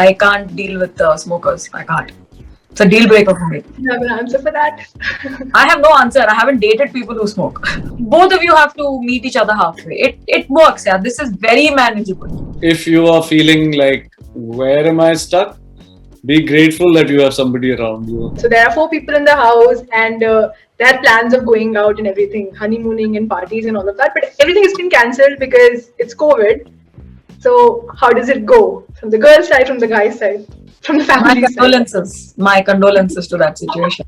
I can't deal with smokers. I can't. It's a deal breaker for me. You have an answer for that? I have no answer. I haven't dated people who smoke. Both of you have to meet each other halfway. It works, yeah. This is very manageable. If you are feeling like, where am I stuck? Be grateful that you have somebody around you. So there are 4 people in the house, and they had plans of going out and everything, honeymooning and parties and all of that. But everything has been cancelled because it's COVID. So how does it go? From the girl side, from the guy side, from the family side? My condolences to that situation.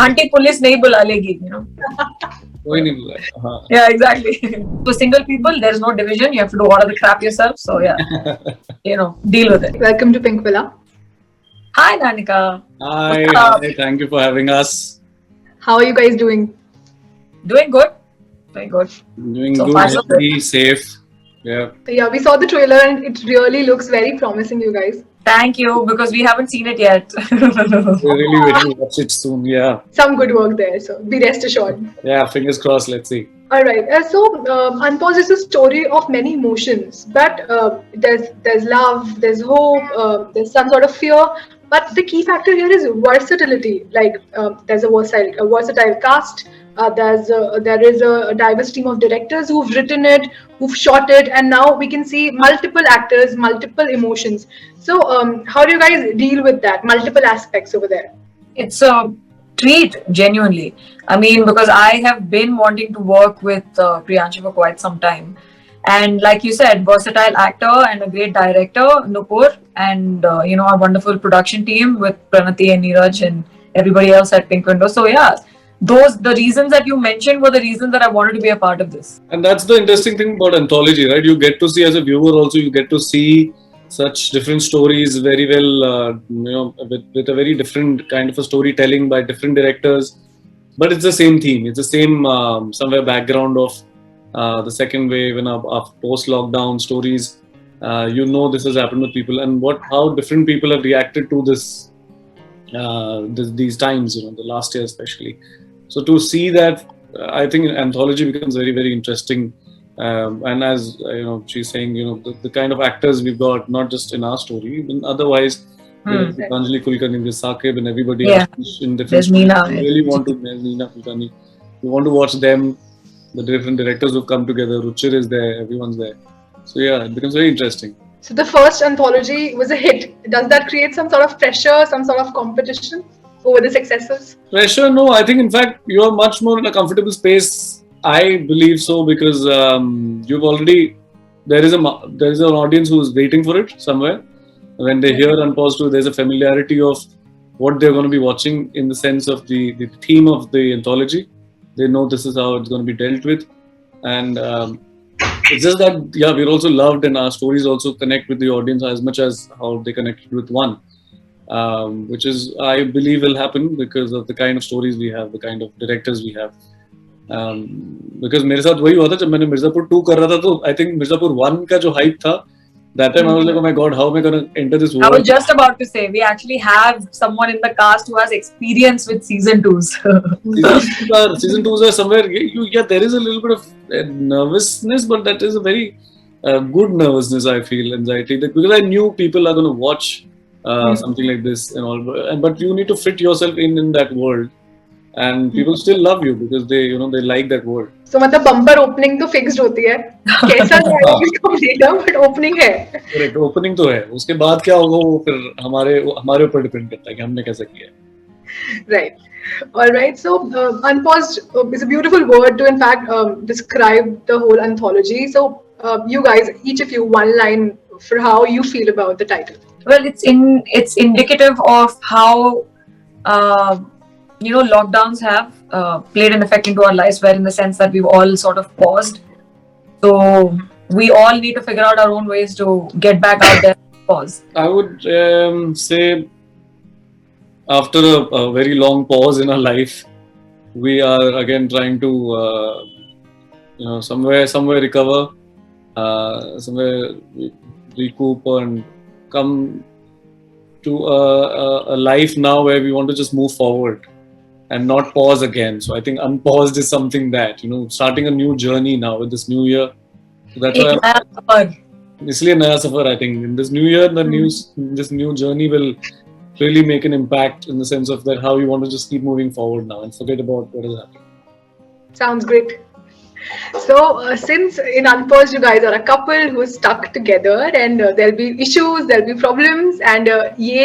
Auntie police nahi bula legi, you know. Yeah, exactly. For single people, there's no division. You have to do all of the crap yourself. So yeah, you know, deal with it. Welcome to Pinkvilla. Hi, Nanika. Hi, thank you for having us. How are you guys doing? Doing good. Very good. Doing so good, healthy, safe. Yeah. Yeah, we saw the trailer and it really looks very promising, you guys. Thank you, because we haven't seen it yet. We're really waiting to watch it soon, yeah. Some good work there, so be rest assured. Yeah, fingers crossed, let's see. Alright, so Unpaused is a story of many emotions, but there's love, there's hope, there's some sort of fear, but the key factor here is versatility. Like there's a versatile cast, there is a diverse team of directors who've written it, who've shot it, and now we can see multiple actors, multiple emotions. So how do you guys deal with that, multiple aspects over there? It's a treat, genuinely. I mean, because I have been wanting to work with Priyanshu for quite some time. And like you said, versatile actor and a great director, Nupur, and you know, our wonderful production team with Pranati and Neeraj and everybody else at Pink Window. So yeah, the reasons that you mentioned were the reasons that I wanted to be a part of this. And that's the interesting thing about anthology, right? You get to see, as a viewer also, you get to see such different stories very well, you know, with a very different kind of a storytelling by different directors. But it's the same theme. It's the same somewhere background of the second wave and of post-lockdown stories. You know, this has happened with people, and how different people have reacted to this these times. You know, the last year especially. So to see that, I think anthology becomes very, very interesting. And as you know, she's saying, you know, the kind of actors we've got, not just in our story, but otherwise, Anjali Kulkarni, Saqib, and everybody else in different. There's Meena. Really want to Meena Kulkarni. We want to watch them. The different directors who've come together. Ruchir is there. Everyone's there. So yeah, it becomes very interesting. So the first anthology was a hit. Does that create some sort of pressure, some sort of competition over the successors? Pressure? No. I think in fact you are much more in a comfortable space. I believe so, because you've already there is an audience who is waiting for it somewhere. When they hear Unpaused, there's a familiarity of what they're going to be watching in the sense of the theme of the anthology. They know this is how it's going to be dealt with, and it's just that we're also loved, and our stories also connect with the audience as much as how they connected with one, which is, I believe, will happen because of the kind of stories we have, the kind of directors we have. Because मेरे साथ वही हुआ था जब मैंने मिर्जापुर 2 कर रहा था, तो I think मिर्जापुर 1 का जो hype था, that time I was like, oh my god, how am I going to enter this world? I was just about to say, we actually have someone in the cast who has experience with season 2s. Season 2s are somewhere, there is a little bit of nervousness, but that is a very good nervousness, I feel, anxiety, because I knew people are going to watch something like this and all, but you need to fit yourself in that world. And people still love you because they like that word. So मतलब bumper opening तो fixed होती है. कैसा रहेगा इसको लेगा, but opening है. Correct, opening तो है. उसके बाद क्या होगा वो फिर हमारे ऊपर depend करता है कि हमने कैसा किया. Right. All right. So Unpaused is a beautiful word to in fact describe the whole anthology. So you guys, each of you, one line for how you feel about the title. Well, it's indicative of how. You know, lockdowns have played an effect into our lives, where in the sense that we've all sort of paused. So we all need to figure out our own ways to get back out there and pause. I would say after a very long pause in our life, we are again trying to somewhere recover, somewhere recoup and come to a life now where we want to just move forward and not pause again. So I think Unpaused is something that, starting a new journey now with this new year. So that's why इसलिए नया सफर, I think in this new year, this new journey will really make an impact in the sense of that how you want to just keep moving forward now and forget about what is happening. Sounds great. So, since in Unpaused you guys are a couple who is stuck together and there'll be issues, there'll be problems, and ये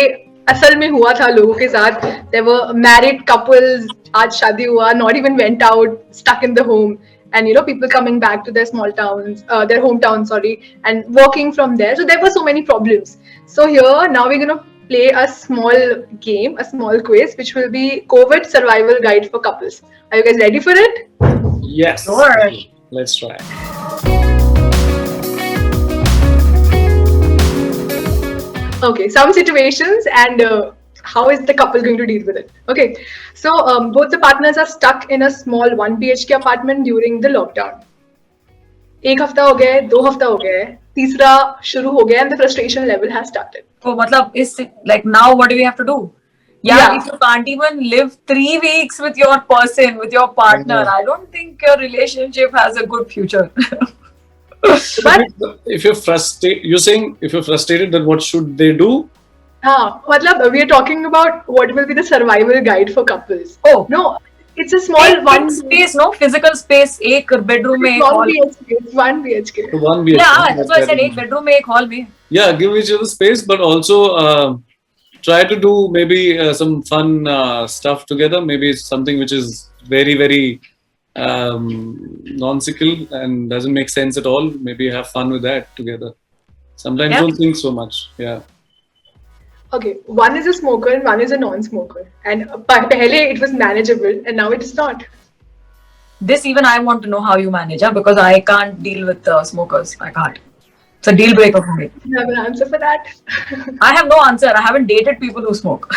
असल में हुआ था लोगों के साथ. There were married couples, आज शादी हुआ, not even went out, stuck in the home, and people coming back to their small towns, their hometown, sorry, and working from there. So there were so many problems. So here now we're gonna play a small game, a small quiz, which will be COVID survival guide for couples. Are you guys ready for it? Yes. Sure. Let's try. Okay, some situations and how is the couple going to deal with it? Okay, so both the partners are stuck in a small 1 BHK apartment during the lockdown. एक हफ्ता हो गया है, 2 हफ्ता हो गया है, तीसरा शुरू हो गया and the frustration level has started. So, matlab, is like now what do we have to do? Yeah, if you can't even live 3 weeks with your person, with your partner, I don't think your relationship has a good future. But if you're frustrated, you're saying if you're frustrated, then what should they do? matlab, we are talking about what will be the survival guide for couples. Oh. No, it's a small one space, no? Physical space, एक bedroom में, एक hall. 1 BHK. So 1 BHK. Yeah, that's why I said एक bedroom में, एक hall में. Yeah, give each other space, but also try to do maybe some fun stuff together. Maybe something which is very, very nonsensical and doesn't make sense at all. Maybe have fun with that together. Sometimes don't think so much. Yeah. Okay, one is a smoker and one is a non-smoker. And pehle it was manageable and now it is not. This even I want to know how you manage, because I can't deal with smokers. I can't. It's a deal breaker for me. You have an answer for that? I have no answer. I haven't dated people who smoke.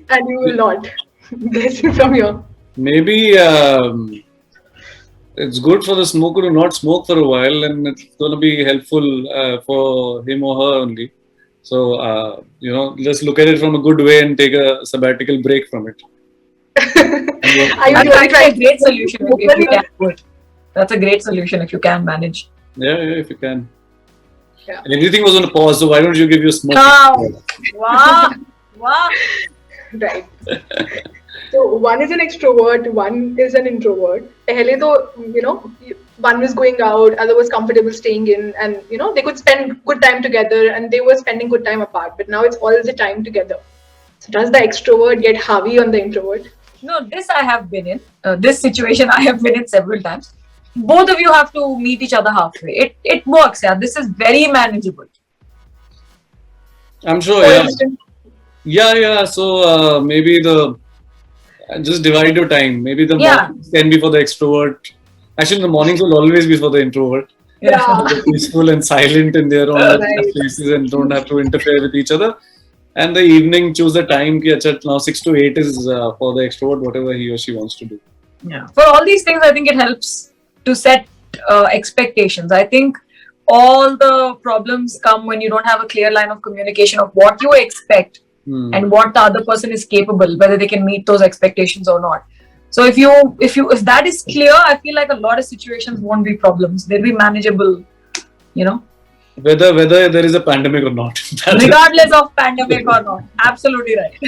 And you will not. Guessing from here. Maybe it's good for the smoker to not smoke for a while, and it's going to be helpful for him or her only. So, just look at it from a good way and take a sabbatical break from it. That's a great solution if you can do it. That's a great solution if you can manage. Yeah, if you can. Yeah. And everything was on a pause, so why don't you give your smoke? Wow. Right. So one is an extrovert, one is an introvert. Pehle to, one was going out, other was comfortable staying in, and they could spend good time together, and they were spending good time apart. But now it's all the time together. So does the extrovert get Harvey on the introvert? No, this I have been in. This situation I have been in several times. Both of you have to meet each other halfway. It works, yeah. This is very manageable. I'm sure, yeah. So maybe just divide your time. Maybe the mornings can be for the extrovert. Actually, the mornings will always be for the introvert. Yeah. They're peaceful and silent in their own places and don't have to interfere with each other. And the evening, choose a time. Now 6 to 8 is for the extrovert, whatever he or she wants to do. Yeah. For all these things, I think it helps to set expectations. I think all the problems come when you don't have a clear line of communication of what you expect and what the other person is capable, whether they can meet those expectations or not. So if that is clear, I feel like a lot of situations won't be problems. They'll be manageable, Whether there is a pandemic or not. Regardless of pandemic or not. Absolutely right.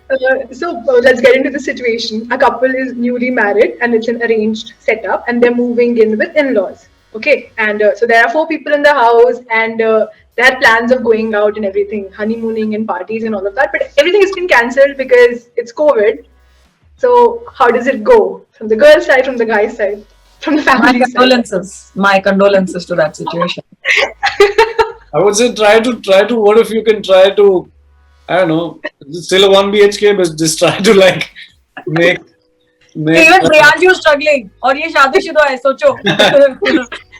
Right. So let's get into the situation. A couple is newly married and it's an arranged setup and they're moving in with in-laws. Okay. And so there are 4 people in the house and they had plans of going out and everything, honeymooning and parties and all of that. But everything has been cancelled because it's COVID. So how does it go? From the girl's side, from the guy's side? From the family side. My condolences to that situation. I would say try to. What if you can try to? I don't know. It's still a 1 BHK, but just try to make. Even Priyanshu is struggling. और ये शादीशुदा है, सोचो.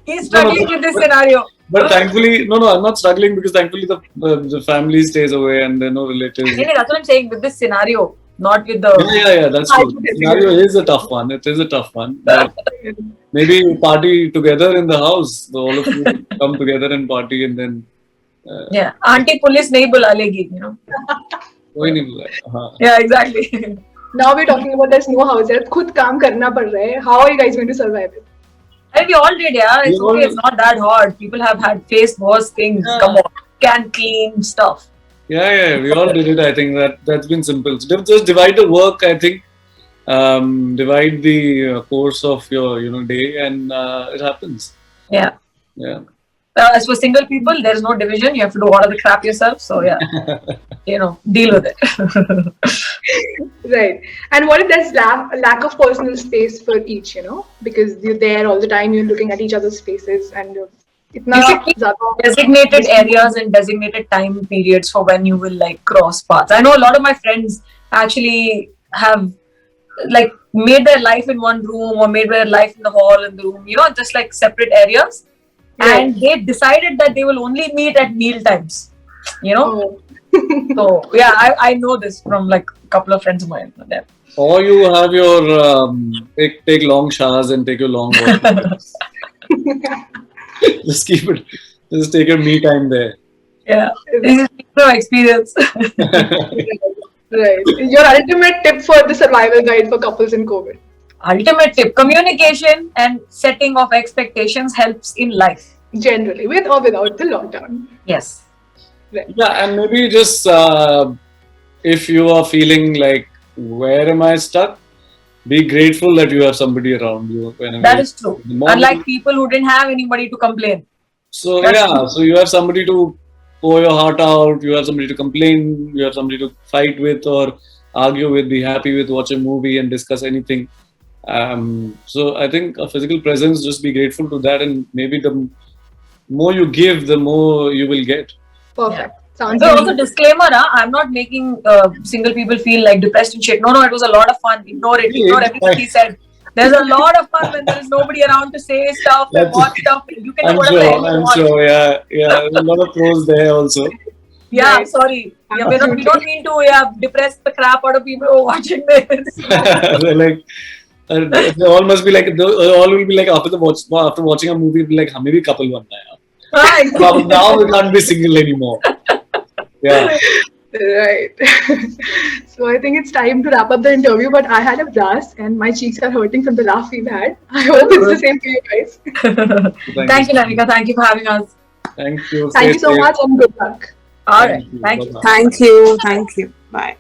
He's struggling with this scenario. But thankfully, no, I'm not struggling because thankfully the family stays away and there are no relatives. That's what I'm saying with this scenario. Not with the... Yeah, that's true. The scenario is a tough one. It is a tough one. But maybe you party together in the house. So all of you come together and party and then... yeah. Auntie police nahi bula legi, कोई नहीं बुलाएगा. Yeah, exactly. Now we're talking about there's no house. खुद काम करना पड़ रहा है. How are you guys going to survive it? And we all did, yeah. It's We okay. all- It's not that hard. People have had faced worse things. Yeah. Come on, can clean stuff. Yeah, we all did it. I think that's been simple. So just divide the work. I think divide the course of your day, and it happens. Yeah. Yeah. As for single people, there is no division. You have to do all of the crap yourself. So yeah, deal with it. Right. And what if there's lack of personal space for each, because you're there all the time, you're looking at each other's faces, and itna You should keep zyada- designated areas and designated time periods for when you will like cross paths. I know a lot of my friends actually have like made their life in one room or made their life in the hall in the room, just like separate areas. Right. And they decided that they will only meet at meal times. Oh. So yeah, I know this from like a couple of friends of mine. Yeah. Or you have your take long showers and take your long walks. Just keep it. Just take your me time there. Yeah, this is no experience. Right. Your ultimate tip for the survival guide for couples in COVID. Ultimate tip: communication and setting of expectations helps in life. Generally, with or without the lockdown. Yes. Yeah, and maybe just if you are feeling like, where am I stuck? Be grateful that you have somebody around you. That is true. Unlike people who didn't have anybody to complain. So That's yeah, true. so you have somebody to pour your heart out. You have somebody to complain. You have somebody to fight with or argue with. Be happy with. Watch a movie and discuss anything. So I think a physical presence. Just be grateful to that, and maybe the more you give, the more you will get. Perfect. Sounds So also really- disclaimer, I'm not making single people feel like depressed and shit. No, it was a lot of fun. Ignore it. Ignore everything he said. There's a lot of fun when there is nobody around to say stuff and That's- watch stuff. You can do I'm whatever the sure. hell you I'm want. sure. Yeah. There's a lot of pros there also. Yeah, Right. sorry. Yeah, we don't mean to depress the crap out of people who are watching this. They're like, they all must be like, all will be like after watching a movie, be like, maybe couple one Right. now we can't be single anymore. Yeah. Right. So I think it's time to wrap up the interview, but I had a blast and my cheeks are hurting from the laugh we've had. I hope it's the same for you guys. Thank you, Nanika. Thank you for having us. Thank you. Thank Stay you so safe. much and good luck. All right. Thank you. Bye-bye. Thank you. Thank you. Bye.